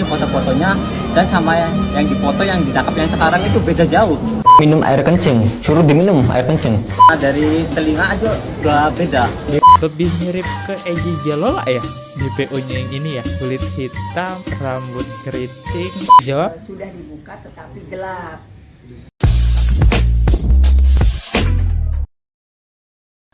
ini foto-fotonya dan sama yang difoto yang ditangkap yang sekarang itu beda jauh. Minum air kencing, suruh diminum air kencing. Dari telinga aja udah beda. Lebih mirip ke Egy Jalola ya, DPO-nya yang ini ya, kulit hitam, rambut keriting. Jawab. Sudah dibuka tetapi gelap.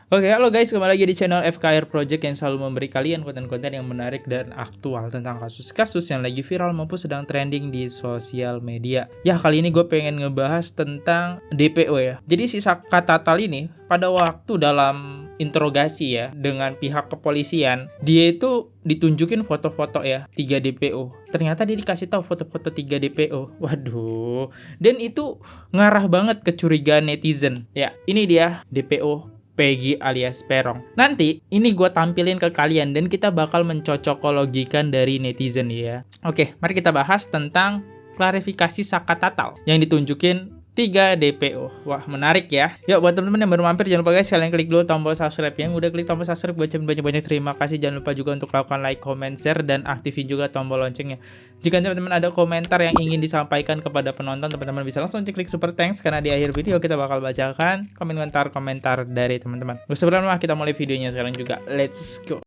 Oke, halo guys, kembali lagi di channel FKR Project yang selalu memberi kalian konten-konten yang menarik dan aktual tentang kasus-kasus yang lagi viral maupun sedang trending di sosial media. Ya, kali ini gue pengen ngebahas tentang DPO ya. Jadi si Saka Tatal ini pada waktu dalam interogasi ya dengan pihak kepolisian, dia itu ditunjukin foto-foto ya 3 DPO. Ternyata dia dikasih tahu foto-foto 3 DPO. Waduh. Dan itu ngarah banget kecurigaan netizen. Ya, ini dia DPO Peggy alias Peron. Nanti ini gue tampilin ke kalian dan kita bakal mencocokologikan dari netizen ya. Oke, mari kita bahas tentang klarifikasi Saka Tatal yang ditunjukin 3 DPO. Wah, menarik ya. Yuk, buat teman-teman yang baru mampir, jangan lupa guys, kalian klik dulu tombol subscribe. Yang udah klik tombol subscribe, gue ucapin banyak-banyak terima kasih. Jangan lupa juga untuk lakukan like, comment, share, dan aktifin juga tombol loncengnya. Jika teman-teman ada komentar yang ingin disampaikan kepada penonton, teman-teman bisa langsung klik super thanks, karena di akhir video kita bakal bacakan komentar-komentar dari teman-teman. Gak usah berlama, kita mulai videonya sekarang juga. Let's go.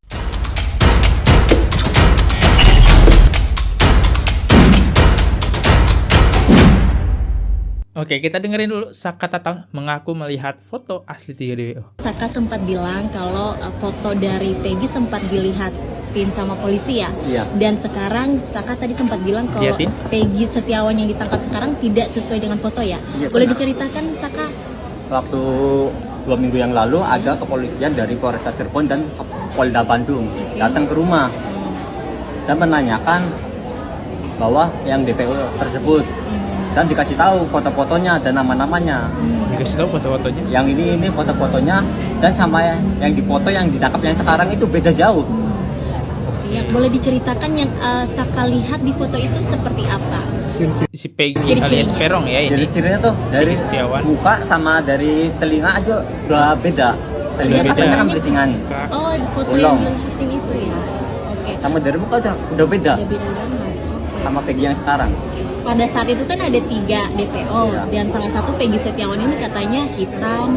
Oke, kita dengerin dulu Saka Tatal mengaku melihat foto asli 3 DPO. Saka sempat bilang kalau foto dari Peggy sempat dilihatin sama polisi ya. Iya. Dan sekarang Saka tadi sempat bilang kalau Liatin. Peggy Setiawan yang ditangkap sekarang tidak sesuai dengan foto ya. Iya, Boleh benar. diceritakan Saka? Waktu 2 minggu yang lalu ada kepolisian dari Polres Cirebon dan Polda Bandung datang ke rumah dan menanyakan bahwa yang DPO tersebut dan dikasih tahu foto-fotonya dan nama-namanya. Dikasih tahu foto-fotonya. Yang ini foto-fotonya dan sama yang difoto yang ditangkap yang sekarang itu beda jauh. Ya, boleh diceritakan yang Saka lihat di foto itu seperti apa? Si Peggy Ciri-cirinya. alias Peron ya ini. Jadi cirinya tuh dari Peggy Setiawan. muka sama dari telinga aja udah beda. Telinga Beda. katanya kan berisingan. Oh, foto Bolong. yang dilihatin itu ya. Oke. Sama dari muka udah beda Udah beda banget. Oke. sama Peggy yang sekarang. Pada saat itu kan ada 3 DPO Iya. dan salah satu Peggy Setiawan ini katanya hitam,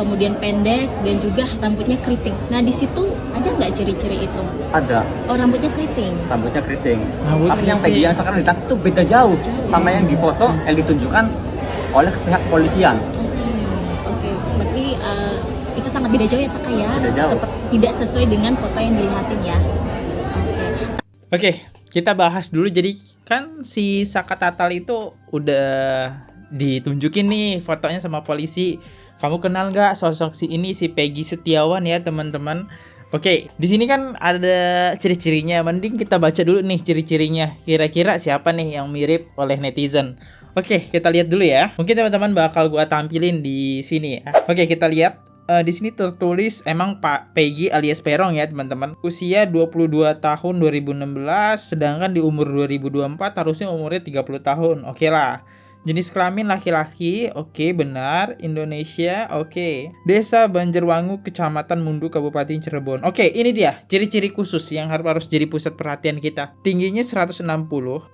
kemudian pendek dan juga rambutnya keriting. Nah di situ ada nggak ciri-ciri itu? Ada Oh, rambutnya keriting. rambutnya keriting. Rambut Tapi yang keriting. Peggy yang sekarang ditangkap itu beda jauh sama yang difoto yang ditunjukkan oleh pihak kepolisian. Oke. Berarti itu sangat beda jauh ya Saka ya. Beda jauh. Tidak sesuai dengan foto yang dilihatin ya. Oke. Oke, kita bahas dulu. Jadi kan si Saka Tatal itu udah ditunjukin nih fotonya sama polisi. Kamu kenal nggak sosok si ini, si Peggy Setiawan ya teman-teman? Oke, di sini kan ada ciri-cirinya. Mending kita baca dulu nih ciri-cirinya. Kira-kira siapa nih yang mirip oleh netizen? Oke, kita lihat dulu ya. Mungkin teman-teman bakal gua tampilin di sini ya. Oke, kita lihat. Di sini tertulis emang Pak Peggy alias Peron ya teman-teman. Usia 22 tahun 2016, sedangkan di umur 2024 harusnya umurnya 30 tahun. Oke lah. Jenis kelamin laki-laki, oke benar. Indonesia, oke. Desa Banjarwangu, Kecamatan Mundu, Kabupaten Cirebon. Oke, ini dia ciri-ciri khusus yang harus jadi pusat perhatian kita. Tingginya 160,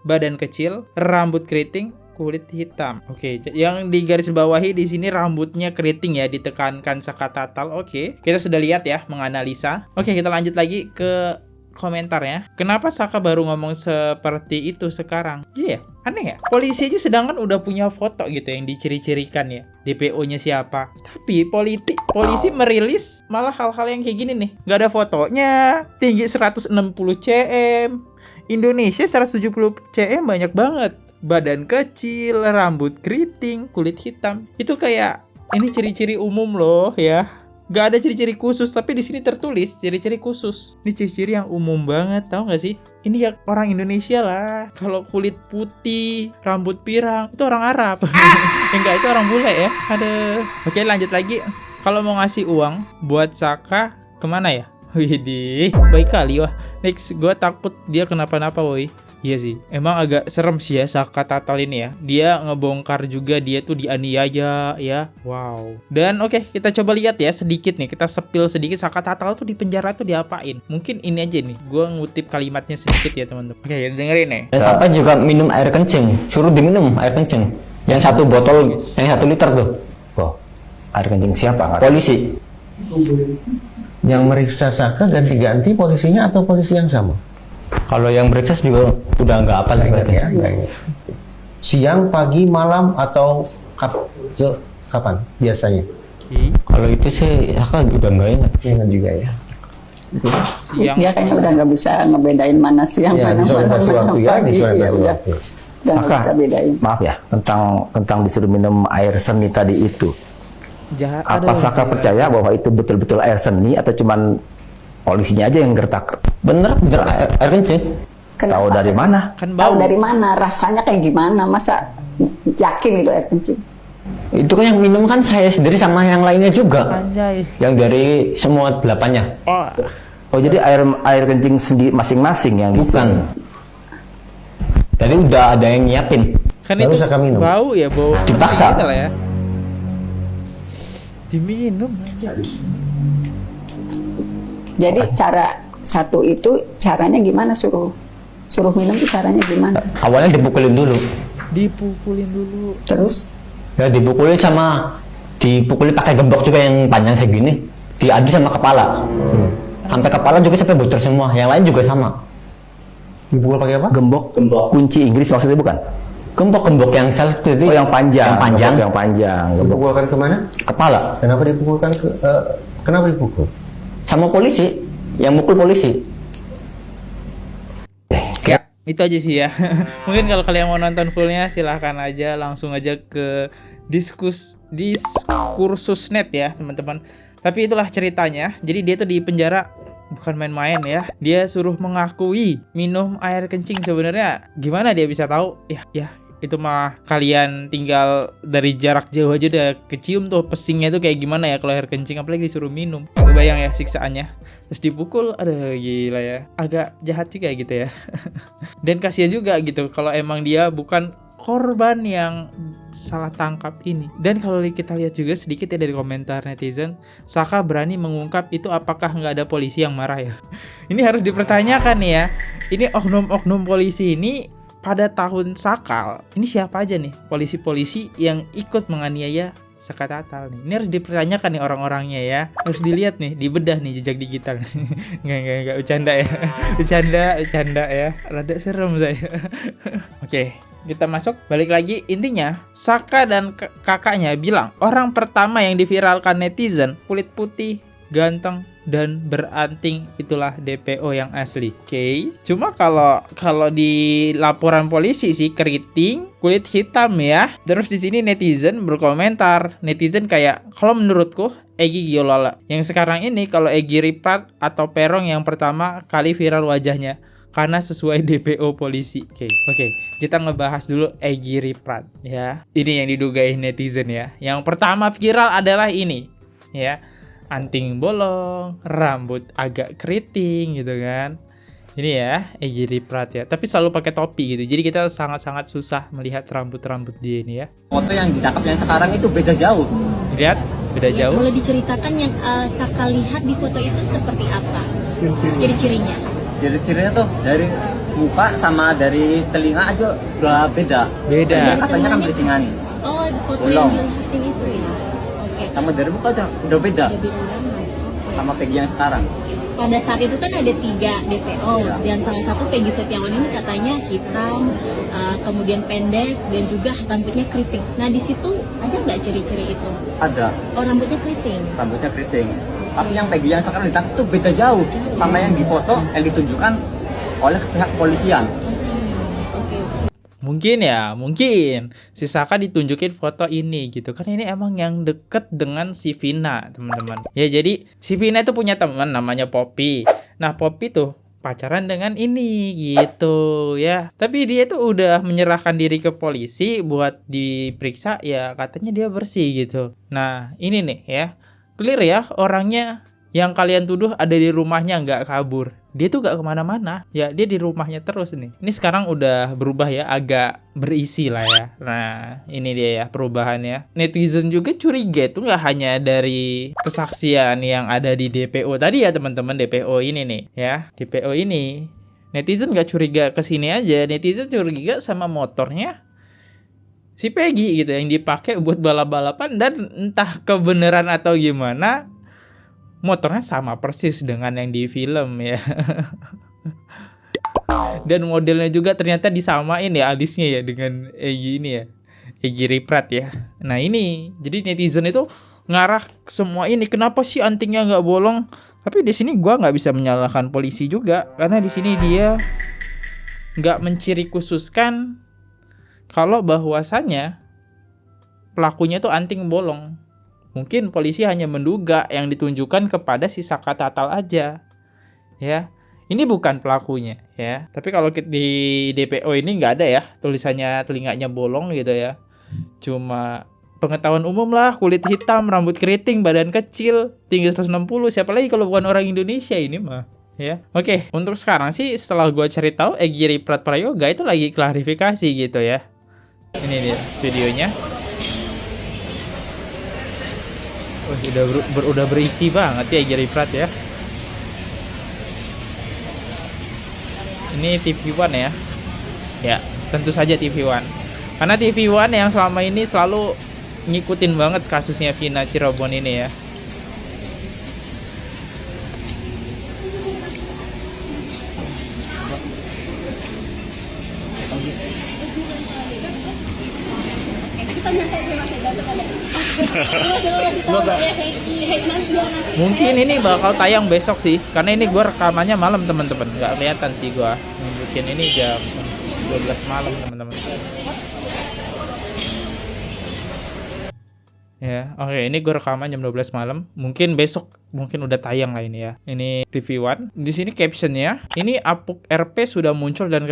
badan kecil, rambut keriting, kulit hitam. Oke, yang di garis bawahi di sini rambutnya keriting ya, ditekankan Saka Tatal. Oke, kita sudah lihat ya, menganalisa. Oke, kita lanjut lagi ke komentarnya. Kenapa Saka baru ngomong seperti itu sekarang? Iya, aneh ya. Polisi aja sedangkan udah punya foto gitu yang diciri-cirikan ya. DPO-nya siapa? Tapi polisi merilis malah hal-hal yang kayak gini nih. Gak ada fotonya. Tinggi 160 cm. Indonesia 170 cm banyak banget. Badan kecil, rambut keriting, kulit hitam. Itu kayak ini ciri-ciri umum loh ya. Gak ada ciri-ciri khusus, tapi di sini tertulis ciri-ciri khusus. Ini ciri-ciri yang umum banget, tahu gak sih? Ini ya orang Indonesia lah. Kalau kulit putih, rambut pirang, itu orang Arab. Enggak, itu orang bule ya. Aduh. Oke, lanjut lagi. Kalau mau ngasih uang buat Saka, kemana ya? Widih, baik kali wah. Next, gue takut dia kenapa-napa woi. Iya sih, emang agak serem sih ya Saka Tatal ini ya. Dia ngebongkar juga dia tuh dianiaya ya. Wow. Dan oke, kita coba lihat ya sedikit nih. Kita sepil sedikit Saka Tatal tuh di penjara tuh diapain. Mungkin ini aja nih. Gua ngutip kalimatnya sedikit ya teman-teman. Oke, dengerin nih. Dan Saka juga minum air kencing. Suruh diminum air kencing. Yang 1 botol, yang 1 liter tuh. Oh, air kencing siapa? Polisi. Yang meriksa Saka ganti-ganti polisinya atau polisi yang sama? Kalau yang beriksa juga udah nggak apa lagi. Ya, siang, pagi, malam atau kapan biasanya? Oke. Kalau itu sih Saka udah nggak ingat. Ingat juga ya. Siang. Dia kayaknya udah nggak bisa ngebedain mana siang Ya, mana disorientasi malam, waktu mana ya, pagi. disorientasi Ya udah, waktu. udah nggak Saka. bisa bedain. Maaf ya, tentang disuruh minum air seni tadi itu. Jahat. Apa Saka percaya bahwa itu betul-betul air seni atau cuman polisinya aja yang gertak? Bener air kencing. Tahu dari mana? Kan Tahu bau. dari mana? Rasanya kayak gimana? Masa yakin itu air kencing? Itu kan yang minum kan saya sendiri sama yang lainnya juga. Anjay. Yang dari semua 8-nya. Oh. Oh, jadi air kencing sendiri masing-masing yang Bukan. Tadi udah ada yang nyiapin. Kan Baru itu Saka minum. bau ya, bau. Dipaksa. gitu lah ya. Diminum aja. Jadi cara satu itu caranya gimana suruh minum itu caranya gimana? Awalnya dipukulin dulu. Dipukulin dulu. Terus Ya dipukulin dipukulin pakai gembok juga yang panjang segini. Diadu sama kepala. Sampai kepala juga sampai bocor semua. Yang lain juga sama. Dipukul pakai apa? gembok kunci Inggris maksudnya bukan? Gembok yang salah itu. Oh, yang panjang. Yang panjang. Gembok yang panjang. Gembok. Dipukulkan kemana? Kepala. Kenapa dipukulkan kenapa dipukul? Sama polisi. Yang mukul polisi. Ya, itu aja sih ya. Mungkin kalau kalian mau nonton fullnya silahkan aja langsung aja ke diskursusnet ya teman-teman. Tapi itulah ceritanya. Jadi dia tuh di penjara bukan main-main ya. Dia suruh mengakui minum air kencing. Sebenarnya gimana dia bisa tahu? Ya itu mah kalian tinggal dari jarak jauh aja udah kecium tuh pesingnya tuh kayak gimana ya kalau air kencing, apalagi disuruh minum. Gak kebayang ya siksaannya. Terus dipukul, aduh gila ya. Agak jahat juga gitu ya. Dan kasihan juga gitu kalau emang dia bukan korban yang salah tangkap ini. Dan kalau kita lihat juga sedikit ya dari komentar netizen, Saka berani mengungkap itu, apakah nggak ada polisi yang marah ya? Ini harus dipertanyakan nih ya. Ini oknum-oknum polisi ini pada tahun Sakal, ini siapa aja nih polisi-polisi yang ikut menganiaya Saka Tatal nih? Ini harus dipertanyakan nih orang-orangnya ya. Harus dilihat nih, dibedah nih jejak digital. Nggak bercanda ya. Bercanda ya. Rada serem saya. Oke, kita masuk. Balik lagi, intinya Saka dan kakaknya bilang orang pertama yang diviralkan netizen kulit putih, ganteng, dan beranting itulah DPO yang asli. Oke. Cuma kalau di laporan polisi sih keriting, kulit hitam ya. Terus di sini netizen berkomentar. Netizen kayak, kalau menurutku Egy Giolala yang sekarang ini, kalau Egy Riprat atau Perong yang pertama kali viral wajahnya karena sesuai DPO polisi. Oke. Kita ngebahas dulu Egy Riprat ya. Ini yang didugai netizen ya. Yang pertama viral adalah ini ya. Anting bolong, rambut agak keriting gitu kan. Ini ya, Egy Riprat ya. Tapi selalu pakai topi gitu. Jadi kita sangat-sangat susah melihat rambut-rambut dia ini ya. Foto yang ditangkap yang sekarang itu beda jauh. Lihat, beda Ya, jauh. kalau diceritakan yang Saka lihat di foto itu seperti apa? Ciri-cirinya. Ciri-cirinya tuh dari muka sama dari telinga aja udah beda. Beda. Dia katanya kan berisingan. Oh, foto Bolong. yang dilihatin itu ya. Oke. Sama dari muka udah beda Udah beda banget. sama Peggy yang sekarang. Pada saat itu kan ada 3 DPO Iya. dan salah satu Peggy Setiawan ini katanya hitam, kemudian pendek dan juga rambutnya keriting. Nah di situ ada nggak ciri-ciri itu? Ada Oh, rambutnya keriting. rambutnya keriting. Tapi yang Peggy yang sekarang ditangkap itu beda jauh sama yang di foto yang ditunjukkan oleh pihak kepolisian. Oke. Mungkin si Saka ditunjukin foto ini gitu kan, ini emang yang deket dengan si Vina teman-teman ya. Jadi si Vina itu punya teman namanya Poppy. Nah Poppy tuh pacaran dengan ini gitu ya, tapi dia tuh udah menyerahkan diri ke polisi buat diperiksa ya, katanya dia bersih gitu. Nah ini nih ya, clear ya, orangnya Yang kalian tuduh ada di rumahnya, nggak kabur. Dia tuh nggak kemana-mana. Ya, dia di rumahnya terus nih. Ini sekarang udah berubah ya, agak berisi lah ya. Nah, ini dia ya perubahannya. Netizen juga curiga itu nggak hanya dari kesaksian yang ada di DPO tadi ya teman-teman, DPO ini nih ya. DPO ini, netizen nggak curiga ke sini aja. Netizen curiga sama motornya si Peggy gitu yang dipakai buat balap-balapan, dan entah kebenaran atau gimana, motornya sama persis dengan yang di film ya. Dan modelnya juga ternyata disamain ya alisnya ya dengan Egy ini ya. Egy Riprat ya. Nah ini, jadi netizen itu ngarah semua ini. Kenapa sih antingnya nggak bolong? Tapi di sini gua nggak bisa menyalahkan polisi juga, karena di sini dia nggak menciri khususkan kalau bahwasannya pelakunya tuh anting bolong. Mungkin polisi hanya menduga yang ditunjukkan kepada si Saka Tatal aja. Ya. Ini bukan pelakunya ya. Tapi kalau di DPO ini nggak ada ya tulisannya telinganya bolong gitu ya. Cuma pengetahuan umum lah, kulit hitam, rambut keriting, badan kecil, tinggi 160. Siapa lagi kalau bukan orang Indonesia ini mah. Ya. Oke, untuk sekarang sih setelah gua cari tahu Egy Riprat Prayoga itu lagi klarifikasi gitu ya. Ini dia videonya. Udah berisi banget ya Egy Riprat ya. Ini TV One ya. Ya, tentu saja TV One. Karena TV One yang selama ini selalu ngikutin banget kasusnya Vina Cirebon ini ya. Mungkin ini bakal tayang besok sih, karena ini gue rekamannya malam teman-teman, nggak kelihatan sih gue nunjukin ini jam 12 malam teman-teman. Ya, oke, ini gue rekaman jam 12 malam. Mungkin besok mungkin udah tayang lah ini ya. Ini TV One. Di sini captionnya, ini Apuk RP sudah muncul dan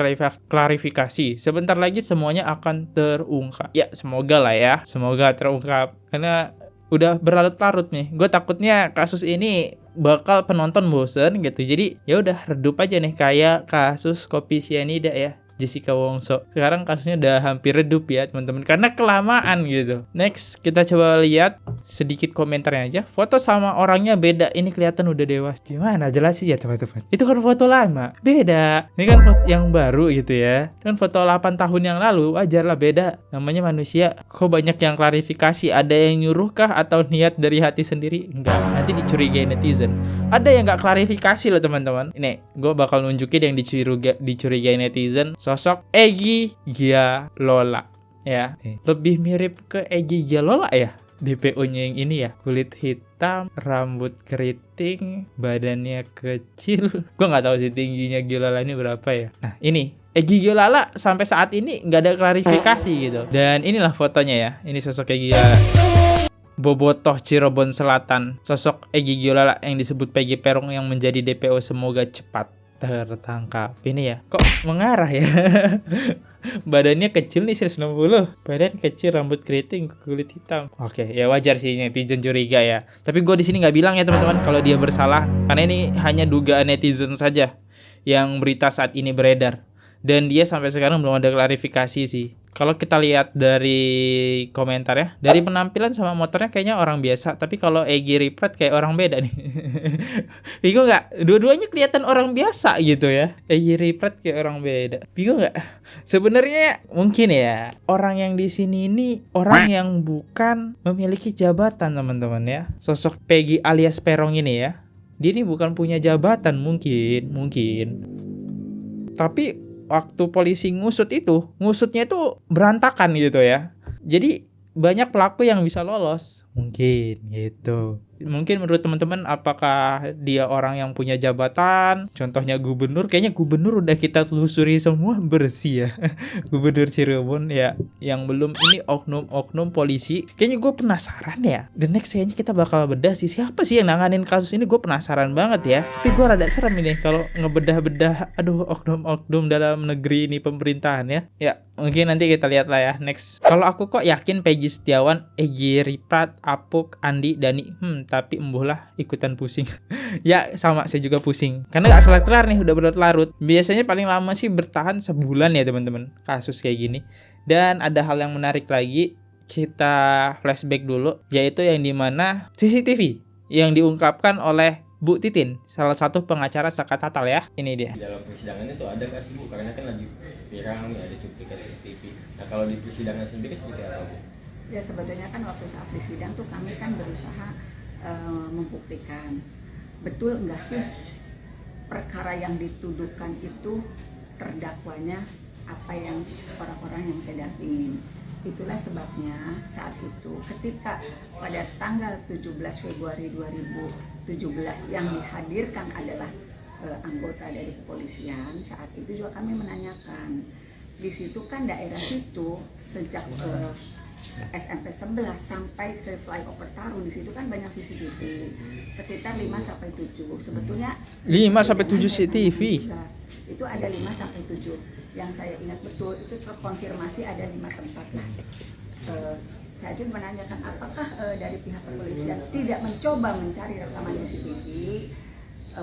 klarifikasi. Sebentar lagi semuanya akan terungkap. Ya, semoga lah ya. Semoga terungkap. Karena udah berlarut-larut nih. Gue takutnya kasus ini bakal penonton bosen gitu. Jadi ya udah redup aja nih kayak kasus kopi sianida ya. Jessica Wongso. Sekarang kasusnya udah hampir redup ya teman-teman, karena kelamaan gitu. Next, kita coba lihat sedikit komentarnya aja. Foto sama orangnya beda. Ini kelihatan udah dewasa. Gimana jelasin ya teman-teman? Itu kan foto lama. Beda. Ini kan foto yang baru gitu ya. Itu kan foto 8 tahun yang lalu. Wajar lah beda. Namanya manusia. Kok banyak yang klarifikasi? Ada yang nyuruh kah atau niat dari hati sendiri? Enggak. Nanti dicurigai netizen. Ada yang nggak klarifikasi loh teman-teman. Ini gue bakal nunjukin yang dicurigai netizen. Sosok Egy Gialola ya. Lebih mirip ke Egy Gialola ya DPO-nya yang ini ya. Kulit hitam, rambut keriting, badannya kecil. Gue nggak tahu sih tingginya Gialola ini berapa ya. Nah ini Egy Gialola sampai saat ini nggak ada klarifikasi gitu. Dan inilah fotonya ya. Ini sosok Egy Gialola. Bobotoh Cirebon Selatan. Sosok Egy Gialola yang disebut Peggy Peron yang menjadi DPO semoga cepat tertangkap. Ini ya, kok mengarah ya. Badannya kecil nih 160. Badan kecil, rambut keriting, kulit hitam. Oke, ya wajar sih netizen curiga ya. Tapi gue di sini nggak bilang ya teman-teman kalau dia bersalah, karena ini hanya dugaan netizen saja yang berita saat ini beredar. Dan dia sampai sekarang belum ada klarifikasi sih. Kalau kita lihat dari komentar ya, dari penampilan sama motornya kayaknya orang biasa. Tapi kalau Egy Riprat kayak orang beda nih. Bingung nggak? Dua-duanya kelihatan orang biasa gitu ya. Egy Riprat kayak orang beda. Bingung nggak? Sebenarnya mungkin ya orang yang di sini ini orang yang bukan memiliki jabatan teman-teman ya. Sosok Peggy alias Peron ini ya. Dia ini bukan punya jabatan mungkin. Tapi waktu polisi ngusutnya itu berantakan gitu ya. Jadi banyak pelaku yang bisa lolos mungkin gitu. Mungkin menurut teman-teman apakah dia orang yang punya jabatan? Contohnya gubernur, kayaknya gubernur udah kita telusuri semua bersih ya. Gubernur Cirebon ya, yang belum ini oknum polisi. Kayaknya gue penasaran ya. The next kayaknya kita bakal bedah sih siapa sih yang nanganin kasus ini, gue penasaran banget ya. Tapi gue rada serem ini kalau ngebedah-bedah aduh oknum dalam negeri ini pemerintahan ya. Ya, mungkin nanti kita lihat lah ya next. Kalau aku kok yakin Peggy Setiawan, Egy Riprat, Apuk, Andi, Dani. tapi embuhlah ikutan pusing. Ya sama, saya juga pusing karena gak kelar-kelar nih, udah berlarut-larut. Biasanya paling lama sih bertahan sebulan ya teman-teman, kasus kayak gini. Dan ada hal yang menarik lagi, kita flashback dulu, yaitu yang dimana CCTV yang diungkapkan oleh Bu Titin, salah satu pengacara Saka Tatal ya. Ini dia. Di dalam persidangan itu ada nggak sih Bu? Karena kan lagi viral nih, ada cuplikan CCTV. Nah kalau di persidangan sendiri seperti apa Bu? Ya sebetulnya kan waktu saat di sidang tuh kami kan berusaha membuktikan betul nggak sih perkara yang dituduhkan itu terdakwanya apa yang orang-orang yang saya dampingin. Itulah sebabnya saat itu ketika pada tanggal 17 Februari 2017 yang dihadirkan adalah anggota dari kepolisian, saat itu juga kami menanyakan. Di situ kan daerah situ sejak SMP 11 sampai ke flyover Tarung, di situ kan banyak CCTV, sekitar 5 sampai 7. Sebetulnya 5 sampai 7 CCTV. Itu ada 5 sampai 7. Yang saya ingat betul itu terkonfirmasi ada 5 tempat. Nah, saya menanyakan apakah dari pihak kepolisian tidak mencoba mencari rekaman CCTV,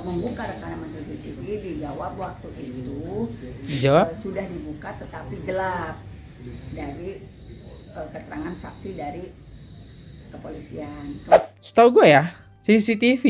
membuka rekaman CCTV. Dijawab waktu itu sudah dibuka tetapi gelap dari keterangan saksi dari kepolisian. Setahu gue ya, CCTV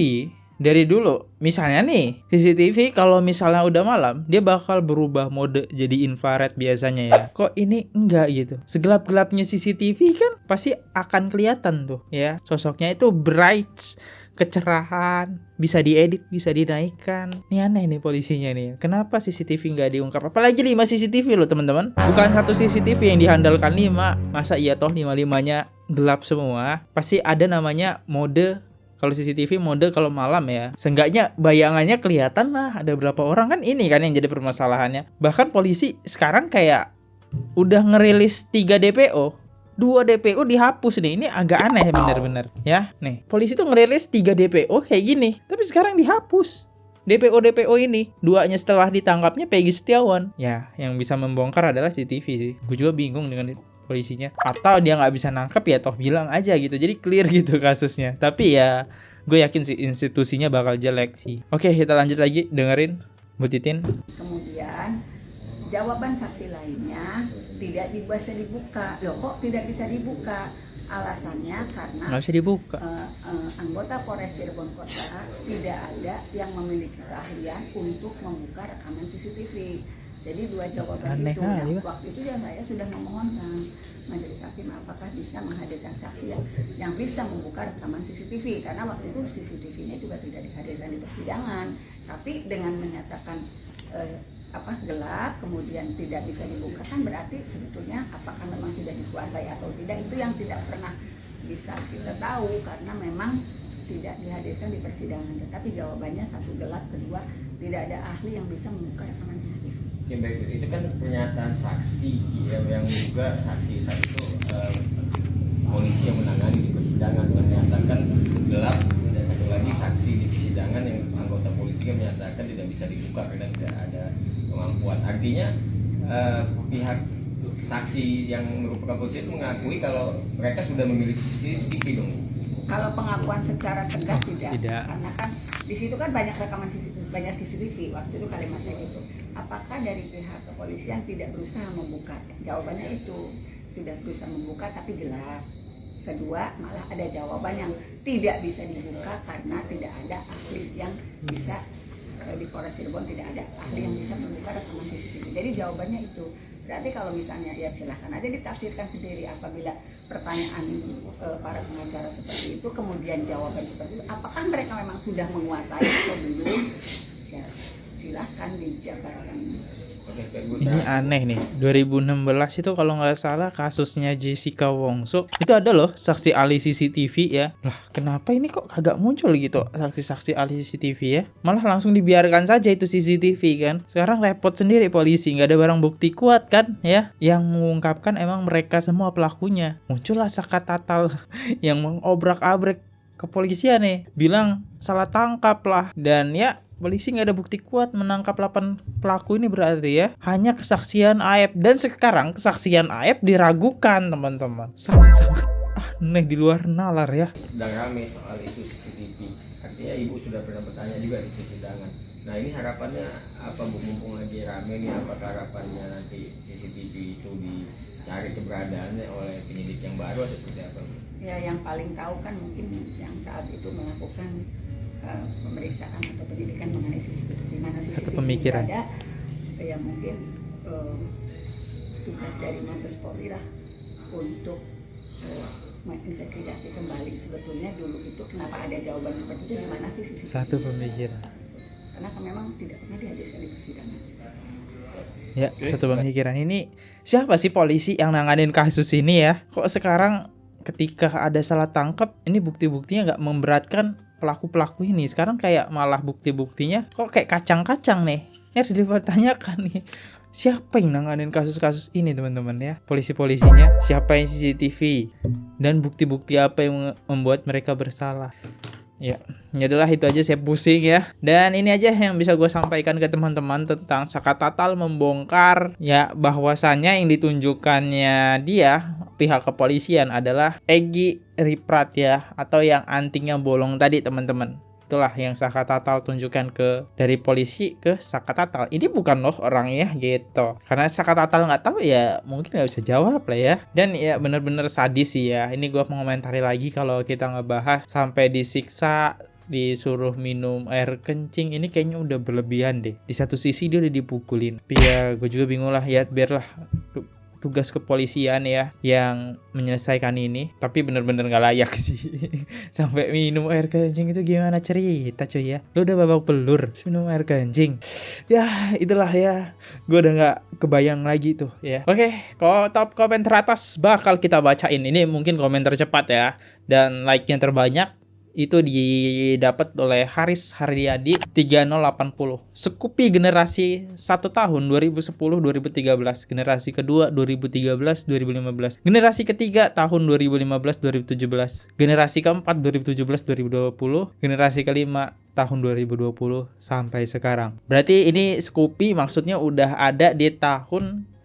dari dulu, misalnya nih, CCTV kalau misalnya udah malam, dia bakal berubah mode jadi infrared biasanya ya. Kok ini enggak gitu? Segelap-gelapnya CCTV kan pasti akan kelihatan tuh ya. Sosoknya itu bright, kecerahan, bisa diedit, bisa dinaikkan. Ini aneh nih polisinya nih. Kenapa CCTV nggak diungkap? Apalagi 5 CCTV loh teman-teman. Bukan satu CCTV yang dihandalkan 5. Masa iya toh 5-5-nya gelap semua? Pasti ada namanya mode. Kalau CCTV mode kalau malam ya, seenggaknya bayangannya kelihatan lah ada berapa orang, kan ini kan yang jadi permasalahannya. Bahkan polisi sekarang kayak udah ngerilis 3 DPO, 2 DPO dihapus nih. Ini agak aneh bener-bener ya. Nih, polisi tuh ngerilis 3 DPO kayak gini, tapi sekarang dihapus DPO ini. 2-nya setelah ditangkapnya Peggy Setiawan. Ya, yang bisa membongkar adalah CCTV sih. Gue juga bingung dengan polisinya, atau dia nggak bisa nangkep ya toh bilang aja gitu, jadi clear gitu kasusnya. Tapi ya gue yakin sih institusinya bakal jelek sih. Oke, kita lanjut lagi, dengerin Bu Titin. Kemudian jawaban saksi lainnya tidak bisa dibuka. Loh kok tidak bisa dibuka? Alasannya karena Nggak bisa dibuka. Anggota Polres Cirebon Kota tidak ada yang memiliki keahlian untuk membuka rekaman CCTV. Jadi 2 jawaban Aneh itu. kali, Nah, waktu itu ya saya sudah memohonkan majelis hakim apakah bisa menghadirkan saksi yang bisa membuka rekaman CCTV, karena waktu itu CCTV-nya juga tidak dihadirkan di persidangan. Tapi dengan menyatakan gelap kemudian tidak bisa dibuka, kan berarti sebetulnya apakah memang sudah dikuasai atau tidak, itu yang tidak pernah bisa kita tahu karena memang tidak dihadirkan di persidangan. Tetapi jawabannya 1 gelap, kedua tidak ada ahli yang bisa membuka rekaman CCTV. Ya baik, itu kan pernyataan saksi ya, yang juga saksi saat itu polisi yang menangani di persidangan menyatakan gelap, dan satu lagi saksi di persidangan yang anggota polisi yang menyatakan tidak bisa dibuka karena tidak ada kemampuan. Artinya pihak saksi yang merupakan polisi itu mengakui kalau mereka sudah memiliki CCTV dong. Kalau pengakuan secara tegas tidak. Karena kan di situ kan banyak rekaman CCTV, banyak CCTV. Waktu itu kalimat saya gitu. Apakah dari pihak kepolisian tidak berusaha membuka? Jawabannya itu sudah berusaha membuka tapi gelap. Kedua, malah ada jawaban yang tidak bisa dibuka karena tidak ada ahli yang bisa di Polres Cirebon, tidak ada ahli yang bisa membuka rekaman CCTV. Jadi jawabannya itu. Berarti kalau misalnya ya silahkan aja ditafsirkan sendiri. Apabila pertanyaan para pengacara seperti itu kemudian jawaban seperti itu, apakah mereka memang sudah menguasai atau belum? Ya silahkan dijabarkan. Ini aneh nih, 2016 itu kalau nggak salah kasusnya Jessica Wongso, itu ada loh saksi ahli CCTV ya. Lah kenapa ini kok kagak muncul gitu saksi-saksi ahli CCTV ya? Malah langsung dibiarkan saja itu CCTV kan. Sekarang repot sendiri polisi, nggak ada barang bukti kuat kan ya, yang mengungkapkan emang mereka semua pelakunya. Muncullah Saka Tatal yang mengobrak-abrik kepolisian nih, bilang salah tangkap lah. Dan ya polisi nggak ada bukti kuat menangkap 8 pelaku ini, berarti ya hanya kesaksian Aep. Dan sekarang kesaksian Aep diragukan teman-teman, sangat-sangat aneh di luar nalar ya. Sedang ramai soal isu CCTV. Artinya ibu sudah pernah bertanya juga di persidangan. Nah ini harapannya apa Bu, mumpung lagi ramai nih, apakah harapannya nanti CCTV itu dicari keberadaannya oleh penyidik yang baru atau seperti apa Bu? Ya yang paling tahu kan mungkin yang saat itu melakukan pemeriksaan atau pendidikan mengenai CCTV, di mana CCTV Satu pemikiran. ada, ya mungkin tugas dari Mabes Polri lah untuk menginvestigasi kembali sebetulnya dulu itu kenapa ada jawaban seperti itu, di mana sih CCTV. Satu pemikiran. Karena kan memang tidak pernah dihadirkan di persidangan. Ya, satu pemikiran. Ini siapa sih polisi yang nanganin kasus ini ya? Kok sekarang ketika ada salah tangkap, ini bukti-buktinya nggak memberatkan pelaku-pelaku ini. Sekarang kayak malah bukti-buktinya kok kayak kacang-kacang nih. Ini harus dipertanyakan nih. Siapa yang nanganin kasus-kasus ini teman-teman ya? Polisi-polisinya, siapa yang CCTV, dan bukti-bukti apa yang membuat mereka bersalah. Ya adalah itu aja, saya pusing ya. Dan ini aja yang bisa gue sampaikan ke teman-teman tentang Saka Tatal membongkar ya bahwasannya yang ditunjukkannya dia pihak kepolisian adalah Egy Riprat ya, atau yang antingnya bolong tadi teman-teman. Itulah yang Saka Tatal tunjukkan ke dari polisi ke Saka Tatal. Ini bukan loh orangnya gitu. Karena Saka Tatal nggak tahu ya, mungkin nggak bisa jawab lah ya. Dan ya bener-bener sadis sih ya. Ini gue mengomentari lagi kalau kita ngebahas sampai disiksa, disuruh minum air kencing, ini kayaknya udah berlebihan deh. Di satu sisi dia udah dipukulin. Tapi ya gue juga bingung lah ya, biarlah tugas kepolisian ya yang menyelesaikan ini. Tapi bener-bener gak layak sih. Sampai minum air kencing itu gimana cerita cuy ya. Lu udah babak belur minum air kencing. Ya itulah ya, gue udah gak kebayang lagi tuh ya. Oke, top komen teratas bakal kita bacain. Ini mungkin komentar cepat ya, dan like-nya terbanyak itu didapat oleh Haris Haryadi 3080. Scoopy generasi 1 tahun 2010-2013, generasi kedua 2013-2015, generasi ketiga tahun 2015-2017, generasi keempat 2017-2020, generasi kelima tahun 2020 sampai sekarang. Berarti ini Scoopy maksudnya udah ada di tahun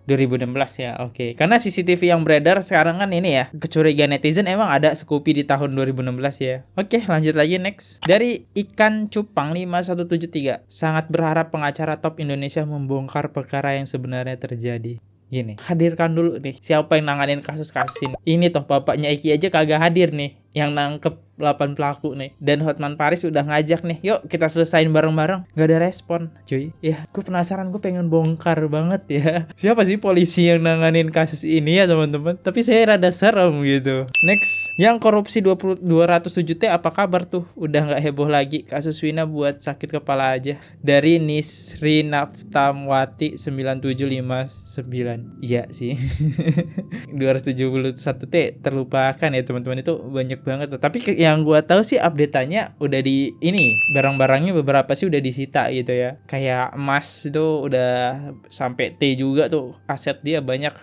2016 ya, oke. Karena CCTV yang beredar sekarang kan ini ya, kecurigaan netizen emang ada Scoopy di tahun 2016 ya. Oke, lanjut lagi next. Dari Ikan Cupang 5173, sangat berharap pengacara top Indonesia membongkar perkara yang sebenarnya terjadi. Gini, hadirkan dulu nih siapa yang nanganin kasus-kasus ini. Ini toh bapaknya Iki aja kagak hadir nih, yang nangkep 8 pelaku nih. Dan Hotman Paris udah ngajak nih, yuk kita selesain bareng-bareng. Gak ada respon cuy. Ya gue penasaran, gue pengen bongkar banget ya. Siapa sih polisi yang nanganin kasus ini ya teman-teman. Tapi saya rada serem gitu. Next, yang korupsi 207T apa kabar tuh? Udah gak heboh lagi. Kasus Wina buat sakit kepala aja. Dari Nisri Naftamwati 9759. Iya sih. 271T terlupakan ya teman-teman, itu banyak banget tuh. Tapi yang gua tahu sih update-nya udah di ini, barang-barangnya beberapa sih udah disita gitu ya. Kayak emas itu udah sampai T juga tuh, aset dia banyak.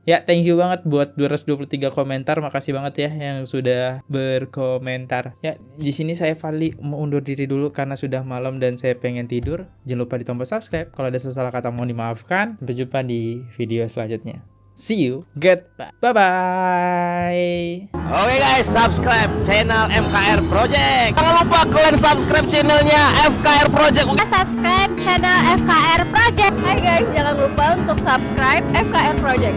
Ya, thank you banget buat 223 komentar. Makasih banget ya yang sudah berkomentar. Ya, di sini saya Fadli mau undur diri dulu karena sudah malam dan saya pengen tidur. Jangan lupa di tombol subscribe. Kalau ada salah kata mohon dimaafkan. Sampai jumpa di video selanjutnya. See you. Goodbye. Bye-bye. Oke guys, subscribe channel FKR Project. Jangan lupa kalian subscribe channelnya FKR Project. Subscribe channel FKR Project. Hai guys, jangan lupa untuk subscribe FKR Project.